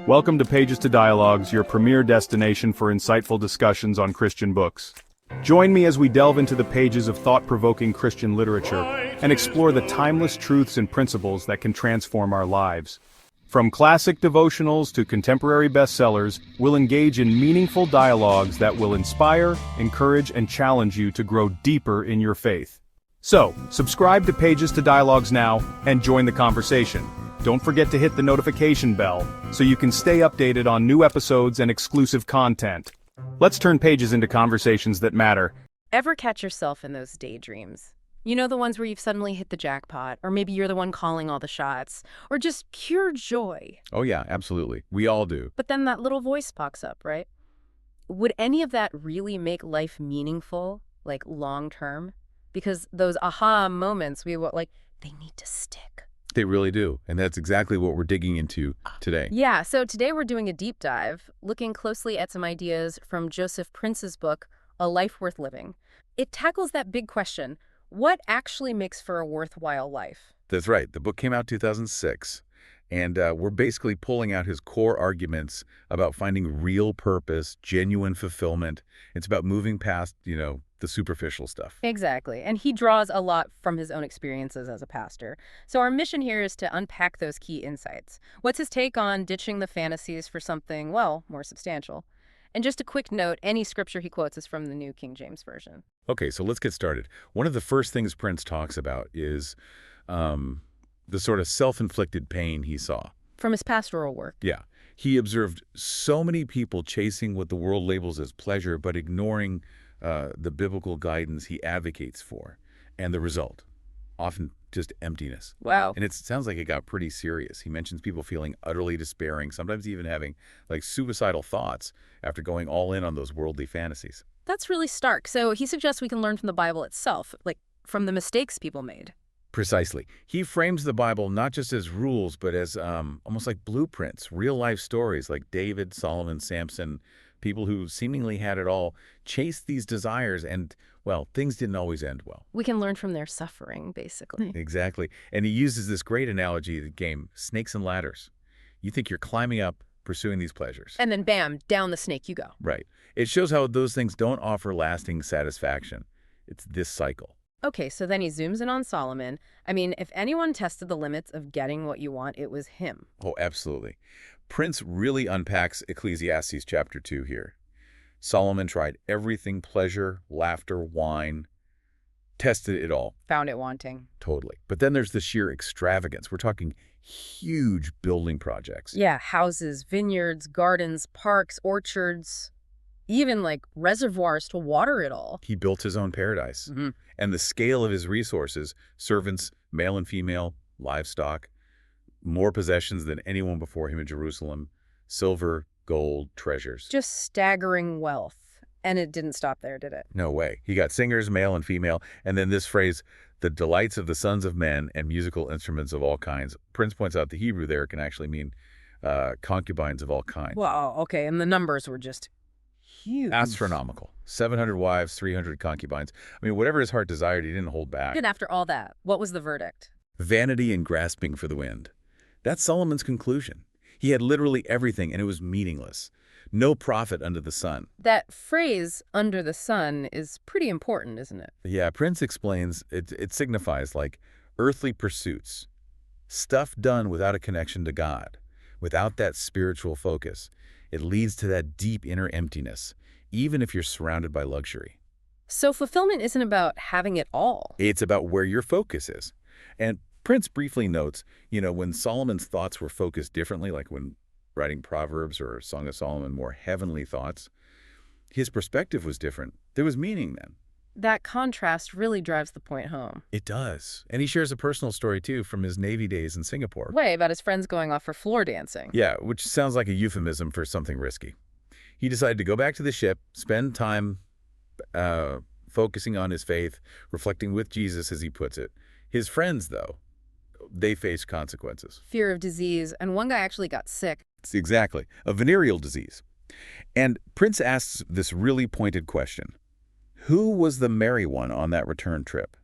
Welcome to Pages to Dialogues, your premier destination for insightful discussions on Christian books. Join me as we delve into the pages of thought-provoking Christian literature and explore the timeless truths and principles that can transform our lives. From classic devotionals to contemporary bestsellers, we'll engage in meaningful dialogues that will inspire, encourage, and challenge you to grow deeper in your faith. So, subscribe to Pages to Dialogues now and join the conversation. Don't forget to hit the notification bell so you can stay updated on new episodes and exclusive content. Let's turn pages into conversations that matter. Ever catch yourself in those daydreams? You know, the ones where you've suddenly hit the jackpot, or maybe you're the one calling all the shots, or just pure joy. Oh yeah, absolutely. We all do. But then that little voice pops up, right? Would any of that really make life meaningful, like long-term? Because those aha moments, they need to stick. They really do. And that's exactly what we're digging into today. Yeah, so today we're doing a deep dive, looking closely at some ideas from Joseph Prince's book, A Life Worth Living. It tackles that big question, what actually makes for a worthwhile life? That's right. The book came out 2006. And we're basically pulling out his core arguments about finding real purpose, genuine fulfillment. It's about moving past, the superficial stuff. Exactly. And he draws a lot from his own experiences as a pastor. So our mission here is to unpack those key insights. What's his take on ditching the fantasies for something, well, more substantial? And just a quick note, any scripture he quotes is from the New King James Version. Okay, so let's get started. One of the first things Prince talks about is the sort of self-inflicted pain he saw. From his pastoral work. Yeah. He observed so many people chasing what the world labels as pleasure, but ignoring the biblical guidance he advocates for. And the result, often just emptiness. Wow. And it sounds like it got pretty serious. He mentions people feeling utterly despairing, sometimes even having suicidal thoughts after going all in on those worldly fantasies. That's really stark. So he suggests we can learn from the Bible itself, from the mistakes people made. Precisely. He frames the Bible not just as rules, but as almost like blueprints, real-life stories like David, Solomon, Samson, people who seemingly had it all, chased these desires and, well, things didn't always end well. We can learn from their suffering, basically. Exactly. And he uses this great analogy of the game, snakes and ladders. You think you're climbing up, pursuing these pleasures. And then bam, down the snake you go. Right. It shows how those things don't offer lasting satisfaction. It's this cycle. Okay, so then he zooms in on Solomon. I mean, if anyone tested the limits of getting what you want, it was him. Oh, absolutely. Prince really unpacks Ecclesiastes chapter 2 here. Solomon tried everything, pleasure, laughter, wine, tested it all. Found it wanting. Totally. But then there's the sheer extravagance. We're talking huge building projects. Yeah, houses, vineyards, gardens, parks, orchards, even reservoirs to water it all. He built his own paradise. Mm-hmm. And the scale of his resources, servants, male and female, livestock, more possessions than anyone before him in Jerusalem, silver, gold, treasures. Just staggering wealth. And it didn't stop there, did it? No way. He got singers, male and female, and then this phrase, the delights of the sons of men and musical instruments of all kinds. Prince points out the Hebrew there can actually mean concubines of all kinds. Wow, okay, and the numbers were just huge. Astronomical. 700 wives, 300 concubines. I mean, whatever his heart desired, he didn't hold back. And after all that, what was the verdict? Vanity and grasping for the wind. That's Solomon's conclusion. He had literally everything, and it was meaningless. No profit under the sun. That phrase, under the sun, is pretty important, isn't it? Yeah, Prince explains it signifies earthly pursuits. Stuff done without a connection to God, without that spiritual focus. It leads to that deep inner emptiness, even if you're surrounded by luxury. So fulfillment isn't about having it all. It's about where your focus is. And Prince briefly notes, when Solomon's thoughts were focused differently, like when writing Proverbs or Song of Solomon, more heavenly thoughts, his perspective was different. There was meaning then. That contrast really drives the point home. It does. And he shares a personal story, too, from his Navy days in Singapore. Way about his friends going off for floor dancing. Yeah, which sounds like a euphemism for something risky. He decided to go back to the ship, spend time focusing on his faith, reflecting with Jesus, as he puts it. His friends, though, they faced consequences. Fear of disease, and one guy actually got sick. Exactly. A venereal disease. And Prince asks this really pointed question. Who was the merry one on that return trip?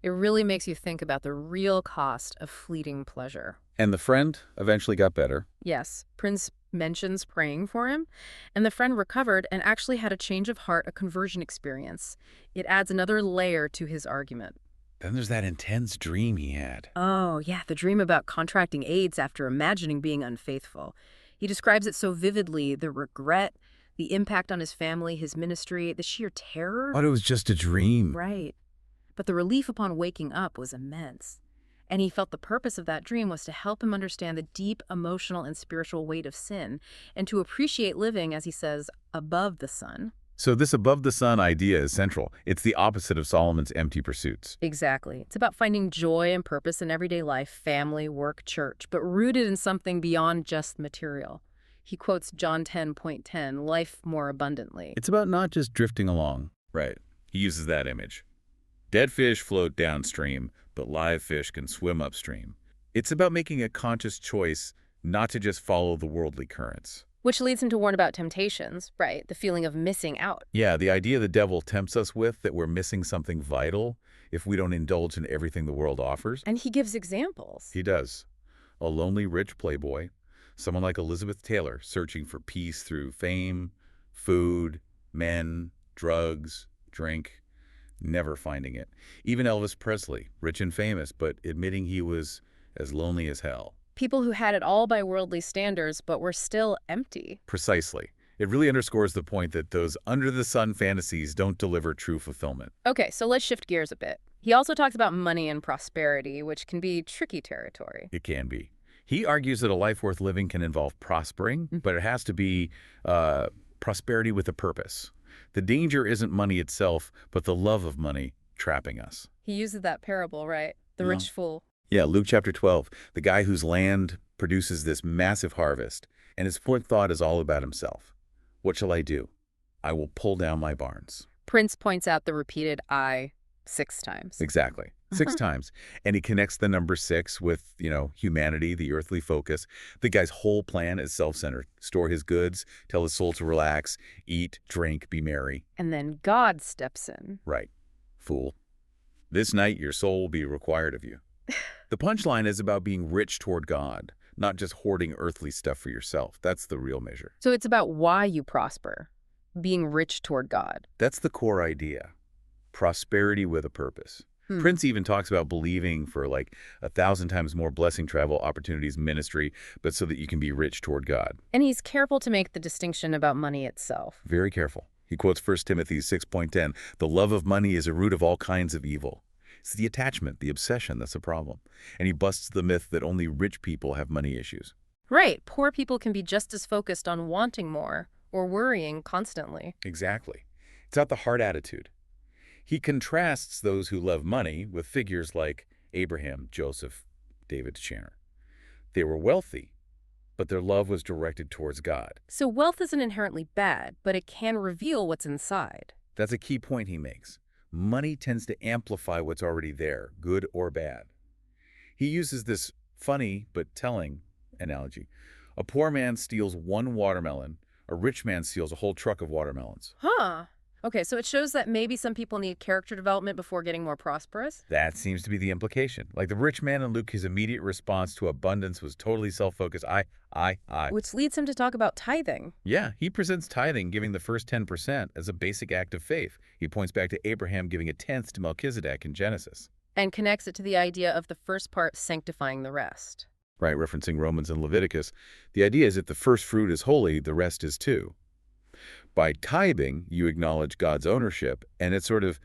It really makes you think about the real cost of fleeting pleasure. And the friend eventually got better. Yes, Prince mentions praying for him, and the friend recovered and actually had a change of heart, a conversion experience. It adds another layer to his argument. Then there's that intense dream he had. Oh, yeah, the dream about contracting AIDS after imagining being unfaithful. He describes it so vividly, the regret, the impact on his family, his ministry, the sheer terror. But it was just a dream. Right. But the relief upon waking up was immense. And he felt the purpose of that dream was to help him understand the deep emotional and spiritual weight of sin and to appreciate living, as he says, above the sun. So this above the sun idea is central. It's the opposite of Solomon's empty pursuits. Exactly. It's about finding joy and purpose in everyday life, family, work, church, but rooted in something beyond just material. He quotes John 10:10, life more abundantly. It's about not just drifting along. Right. He uses that image. Dead fish float downstream, but live fish can swim upstream. It's about making a conscious choice not to just follow the worldly currents. Which leads him to warn about temptations, right? The feeling of missing out. Yeah, the idea the devil tempts us with, that we're missing something vital if we don't indulge in everything the world offers. And he gives examples. He does. A lonely rich playboy, someone like Elizabeth Taylor searching for peace through fame, food, men, drugs, drink, never finding it. Even Elvis Presley, rich and famous, but admitting he was as lonely as hell. People who had it all by worldly standards, but were still empty. Precisely. It really underscores the point that those under-the-sun fantasies don't deliver true fulfillment. Okay, so let's shift gears a bit. He also talks about money and prosperity, which can be tricky territory. It can be. He argues that a life worth living can involve prospering, but it has to be prosperity with a purpose. The danger isn't money itself, but the love of money trapping us. He uses that parable, right? The rich fool. Yeah, Luke chapter 12, the guy whose land produces this massive harvest, and his fourth thought is all about himself. What shall I do? I will pull down my barns. Prince points out the repeated I 6 times. Exactly. 6 times. And he connects the number 6 with, humanity, the earthly focus. The guy's whole plan is self-centered. Store his goods, tell his soul to relax, eat, drink, be merry. And then God steps in. Right. Fool. This night your soul will be required of you. The punchline is about being rich toward God, not just hoarding earthly stuff for yourself. That's the real measure. So it's about why you prosper, being rich toward God. That's the core idea. Prosperity with a purpose. Prince even talks about believing for 1,000 times more blessing, travel, opportunities, ministry, but so that you can be rich toward God. And he's careful to make the distinction about money itself. Very careful. He quotes 1 Timothy 6:10, the love of money is a root of all kinds of evil. It's the attachment, the obsession that's a problem. And he busts the myth that only rich people have money issues. Right. Poor people can be just as focused on wanting more or worrying constantly. Exactly. It's not the heart attitude. He contrasts those who love money with figures like Abraham, Joseph, David Channer. They were wealthy, but their love was directed towards God. So wealth isn't inherently bad, but it can reveal what's inside. That's a key point he makes. Money tends to amplify what's already there, good or bad. He uses this funny but telling analogy. A poor man steals 1 watermelon, a rich man steals a whole truck of watermelons. Huh. Okay, so it shows that maybe some people need character development before getting more prosperous? That seems to be the implication. Like the rich man in Luke, his immediate response to abundance was totally self-focused. I. Which leads him to talk about tithing. Yeah, he presents tithing, giving the first 10%, as a basic act of faith. He points back to Abraham giving 1/10 to Melchizedek in Genesis. And connects it to the idea of the first part sanctifying the rest. Right, referencing Romans and Leviticus. The idea is if the first fruit is holy, the rest is too. By tithing, you acknowledge God's ownership, and it sort of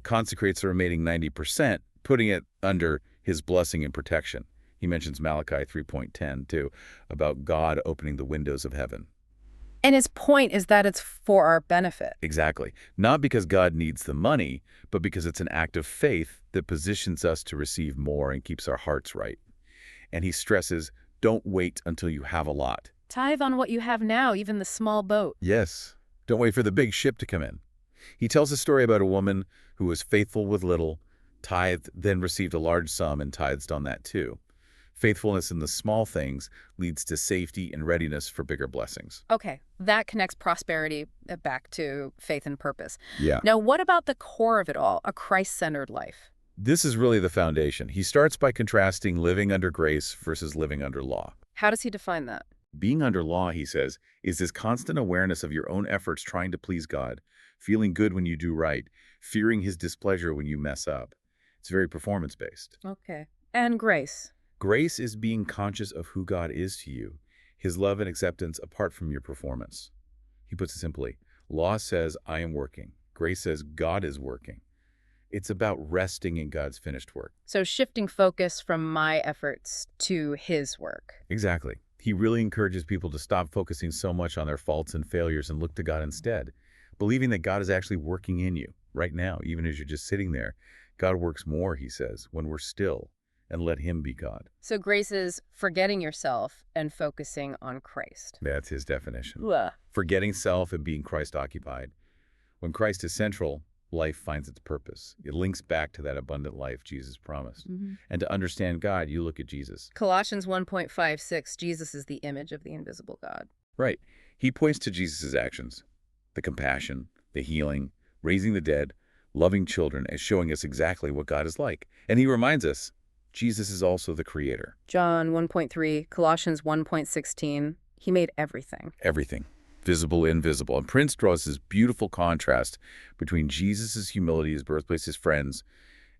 consecrates the remaining 90%, putting it under his blessing and protection. He mentions Malachi 3:10, too, about God opening the windows of heaven. And his point is that it's for our benefit. Exactly. Not because God needs the money, but because it's an act of faith that positions us to receive more and keeps our hearts right. And he stresses, don't wait until you have a lot. Tithe on what you have now, even the small boat. Yes. Don't wait for the big ship to come in. He tells a story about a woman who was faithful with little, tithed, then received a large sum and tithed on that too. Faithfulness in the small things leads to safety and readiness for bigger blessings. Okay, that connects prosperity back to faith and purpose. Yeah. Now, what about the core of it all, a Christ-centered life? This is really the foundation. He starts by contrasting living under grace versus living under law. How does he define that? Being under law, he says, is this constant awareness of your own efforts trying to please God, feeling good when you do right, fearing his displeasure when you mess up. It's very performance-based. Okay. And grace? Grace is being conscious of who God is to you, his love and acceptance apart from your performance. He puts it simply, law says, I am working. Grace says, God is working. It's about resting in God's finished work. So shifting focus from my efforts to his work. Exactly. He really encourages people to stop focusing so much on their faults and failures and look to God instead, believing that God is actually working in you right now, even as you're just sitting there. God works more, he says, when we're still and let him be God. So grace is forgetting yourself and focusing on Christ. That's his definition. Ugh. Forgetting self and being Christ-occupied. When Christ is central, life finds its purpose. It links back to that abundant life Jesus promised. And to understand God, you look at Jesus. Colossians 1.56, Jesus is the image of the invisible God. Right. He points to Jesus' actions, the compassion, the healing, raising the dead, loving children, as showing us exactly what God is like. And he reminds us, Jesus is also the creator. John 1.3, Colossians 1.16, he made everything. Everything. Visible, invisible. And Prince draws this beautiful contrast between Jesus' humility, his birthplace, his friends,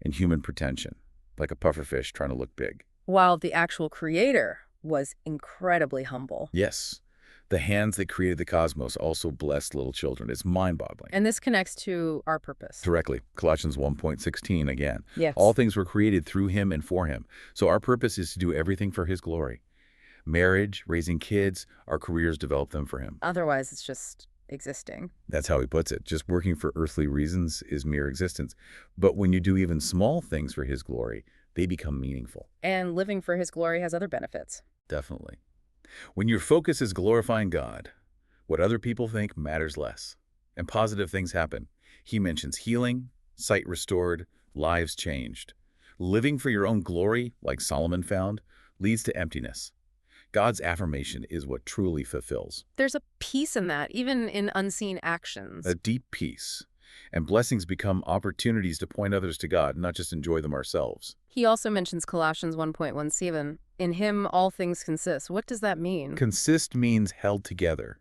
and human pretension, like a pufferfish trying to look big. While the actual creator was incredibly humble. Yes. The hands that created the cosmos also blessed little children. It's mind-boggling. And this connects to our purpose. Directly. Colossians 1.16 again. Yes. All things were created through him and for him. So our purpose is to do everything for his glory. Marriage, raising kids, our careers develop them for him. Otherwise, it's just existing. That's how he puts it. Just working for earthly reasons is mere existence. But when you do even small things for his glory, they become meaningful. And living for his glory has other benefits. Definitely. When your focus is glorifying God, what other people think matters less. And positive things happen. He mentions healing, sight restored, lives changed. Living for your own glory, like Solomon found, leads to emptiness. God's affirmation is what truly fulfills. There's a peace in that, even in unseen actions. A deep peace. And blessings become opportunities to point others to God, not just enjoy them ourselves. He also mentions Colossians 1.17. In him, all things consist. What does that mean? Consist means held together.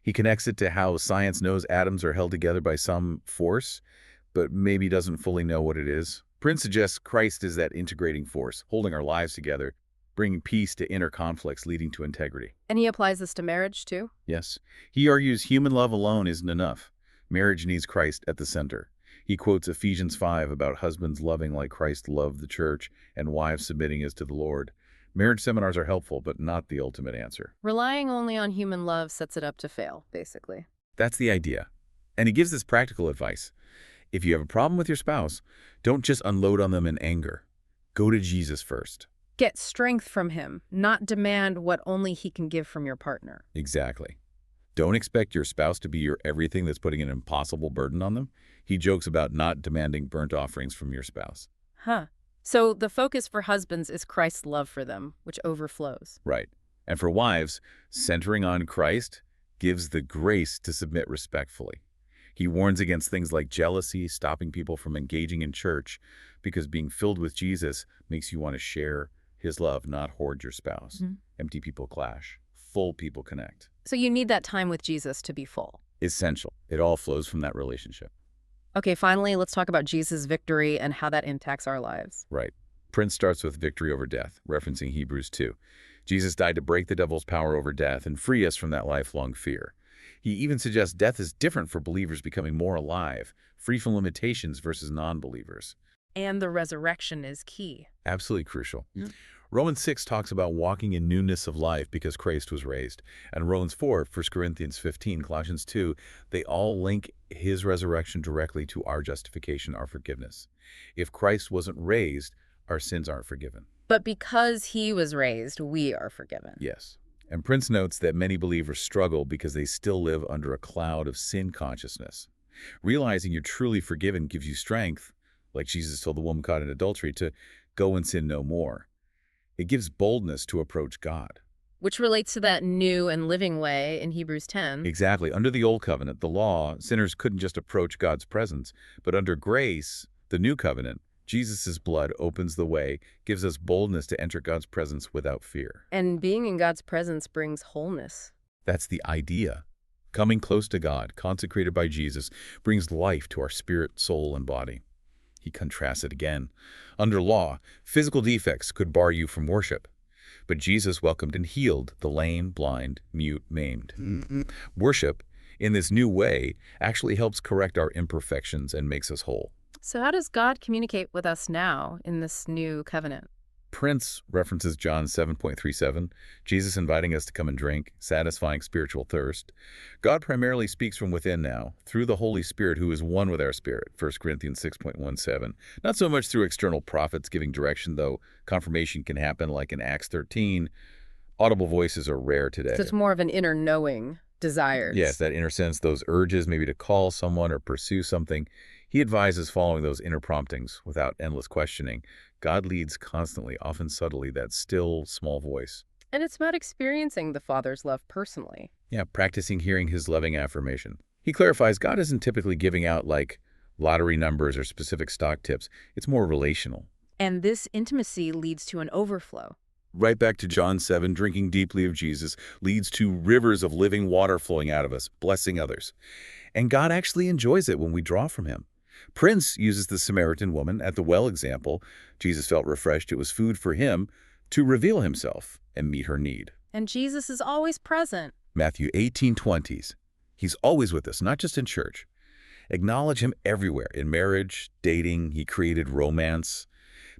He connects it to how science knows atoms are held together by some force, but maybe doesn't fully know what it is. Prince suggests Christ is that integrating force, holding our lives together, bringing peace to inner conflicts, leading to integrity. And he applies this to marriage, too? Yes. He argues human love alone isn't enough. Marriage needs Christ at the center. He quotes Ephesians 5 about husbands loving like Christ loved the church and wives submitting as to the Lord. Marriage seminars are helpful, but not the ultimate answer. Relying only on human love sets it up to fail, basically. That's the idea. And he gives this practical advice. If you have a problem with your spouse, don't just unload on them in anger. Go to Jesus first. Get strength from him, not demand what only he can give from your partner. Exactly. Don't expect your spouse to be your everything that's putting an impossible burden on them. He jokes about not demanding burnt offerings from your spouse. Huh. So the focus for husbands is Christ's love for them, which overflows. Right. And for wives, centering on Christ gives the grace to submit respectfully. He warns against things like jealousy, stopping people from engaging in church, because being filled with Jesus makes you want to share his love, not hoard your spouse. Empty people clash. Full people connect. So you need that time with Jesus to be full. Essential. It all flows from that relationship. Okay, finally, let's talk about Jesus' victory and how that impacts our lives. Right. Prince starts with victory over death, referencing Hebrews 2. Jesus died to break the devil's power over death and free us from that lifelong fear. He even suggests death is different for believers becoming more alive, free from limitations versus non-believers. And the resurrection is key. Absolutely crucial. Romans 6 talks about walking in newness of life because Christ was raised. And Romans 4, 1 Corinthians 15, Colossians 2, they all link his resurrection directly to our justification, our forgiveness. If Christ wasn't raised, our sins aren't forgiven. But because he was raised, we are forgiven. Yes. And Prince notes that many believers struggle because they still live under a cloud of sin consciousness. Realizing you're truly forgiven gives you strength, like Jesus told the woman caught in adultery, to go and sin no more. It gives boldness to approach God. Which relates to that new and living way in Hebrews 10. Exactly. Under the Old Covenant, the law, sinners couldn't just approach God's presence. But under grace, the New Covenant, Jesus' blood opens the way, gives us boldness to enter God's presence without fear. And being in God's presence brings wholeness. That's the idea. Coming close to God, consecrated by Jesus, brings life to our spirit, soul, and body. He contrasts it again. Under law, physical defects could bar you from worship. But Jesus welcomed and healed the lame, blind, mute, maimed. Worship, in this new way, actually helps correct our imperfections and makes us whole. So how does God communicate with us now in this new covenant? Prince references John 7.37, Jesus inviting us to come and drink, satisfying spiritual thirst. God primarily speaks from within now, through the Holy Spirit who is one with our spirit, 1 Corinthians 6.17. Not so much through external prophets giving direction, though confirmation can happen like in Acts 13. Audible voices are rare today. So it's more of an inner knowing, desires. Yes, that inner sense, those urges maybe to call someone or pursue something. He advises following those inner promptings without endless questioning. God leads constantly, often subtly, that still, small voice. And it's about experiencing the Father's love personally. Yeah, practicing hearing his loving affirmation. He clarifies God isn't typically giving out like lottery numbers or specific stock tips. It's more relational. And this intimacy leads to an overflow. Right back to John 7, drinking deeply of Jesus leads to rivers of living water flowing out of us, blessing others. And God actually enjoys it when we draw from him. Prince uses the Samaritan woman at the well example. Jesus felt refreshed. It was food for him to reveal himself and meet her need. And Jesus is always present. Matthew 18:20s. He's always with us, not just in church. Acknowledge him everywhere. In marriage, dating, he created romance.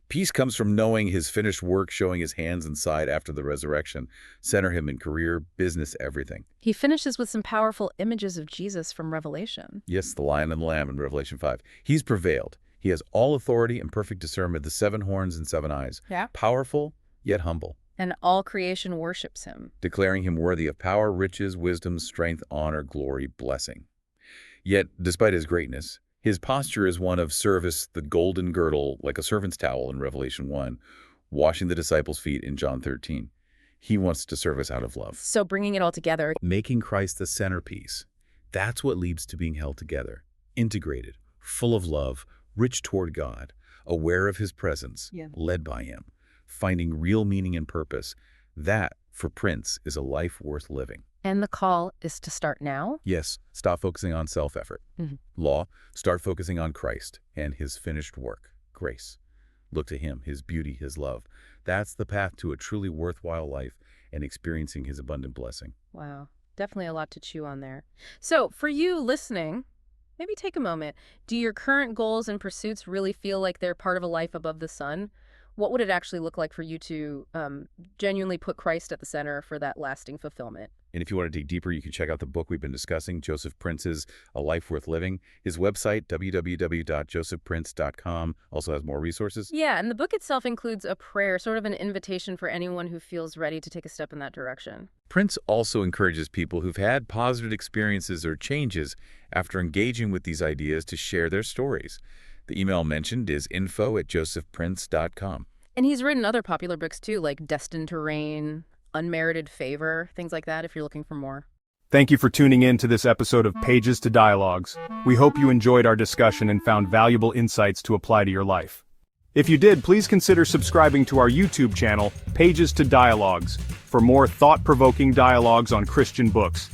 Peace comes from knowing his finished work, showing his hands and side after the resurrection. Center him in career, business, everything. He finishes with some powerful images of Jesus from Revelation. Yes, the lion and the lamb in Revelation 5. He's prevailed. He has all authority and perfect discernment, the 7 horns and 7 eyes. Yeah. Powerful, yet humble. And all creation worships him. Declaring him worthy of power, riches, wisdom, strength, honor, glory, blessing. Yet, despite his greatness, his posture is one of service, the golden girdle, like a servant's towel in Revelation 1, washing the disciples' feet in John 13. He wants to serve us out of love. So bringing it all together. Making Christ the centerpiece. That's what leads to being held together, integrated, full of love, rich toward God, aware of his presence, led by him, finding real meaning and purpose. That, for Prince, is a life worth living. And the call is to start now? Yes, stop focusing on self-effort. Law, start focusing on Christ and his finished work, grace. Look to him, his beauty, his love. That's the path to a truly worthwhile life and experiencing his abundant blessing. Wow, definitely a lot to chew on there. So for you listening, maybe take a moment. Do your current goals and pursuits really feel like they're part of a life above the sun? What would it actually look like for you to genuinely put Christ at the center for that lasting fulfillment? And if you want to dig deeper, you can check out the book we've been discussing, Joseph Prince's A Life Worth Living. His website, www.josephprince.com, also has more resources. Yeah, and the book itself includes a prayer, sort of an invitation for anyone who feels ready to take a step in that direction. Prince also encourages people who've had positive experiences or changes after engaging with these ideas to share their stories. The email mentioned is info@josephprince.com. And he's written other popular books too, like Destined to Reign, Unmerited Favor, things like that if you're looking for more. Thank you for tuning in to this episode of Pages to Dialogues. We hope you enjoyed our discussion and found valuable insights to apply to your life. If you did, please consider subscribing to our YouTube channel, Pages to Dialogues, for more thought-provoking dialogues on Christian books.